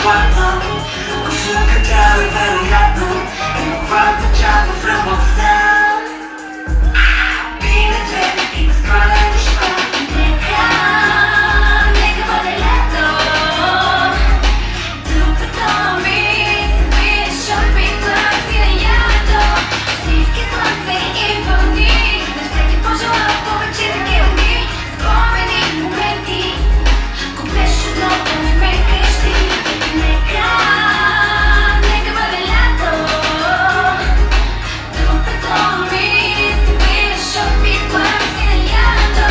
платно. Кошулката е вероятно и буквалната чака в работата. Бине две и безкрайна нощта. Нека бъде лято. Докато ми се биеш опитвам си на ято. Сливки, слънце и вълни. На всеки пожелава повече такива дни. Спомени, моменти, купеш отново в мен къщи. Нека бъде лято. Докато ми се биеш опитвам си на ято.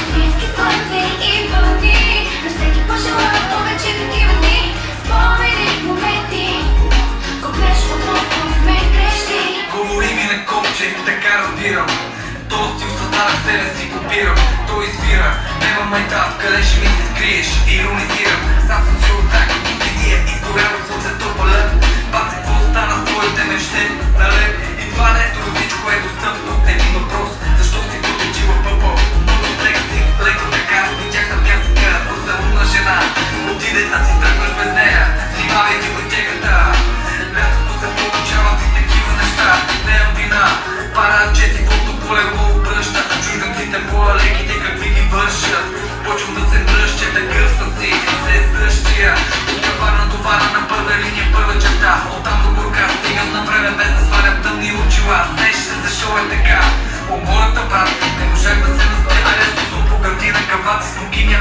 Сливки, слънце и вълни. На всеки пожелава повече такива дни. Спомени, моменти, купеш отново в мен къщи. Говори ми на копче, така разбирам. Този стил създадах себе си, копирам. Той извира, няма майтап, къде ще ми се скриеш. Иронизирам, сам съм си от така идея. Изгорява слънцето палят. Баце, какво стана с твоите мечте, нали? И това дето всичко е достъпно. Един въпрос, защо си потечила пъпъл? Много секси, леко така, видях на пясъка. Поцелуна жена, отиде да си тръгваш без нея. Внимавай ти пътеката. Лятото се получават и такива неща. Нямам вина, пара чети, каквото поле го обръща. Чужденците по-леките какви ги вършат. Почвам да се мръща, такъв съм си, се същия. От каварна до вара на първа линия, първа черта. Оттам до Бургас, стигам на време без да свалям тъмни очила. Знаеш се защо е така. Умората, брат, не можах да се настоя. Аре, сусо по градина, каваци, смокиня,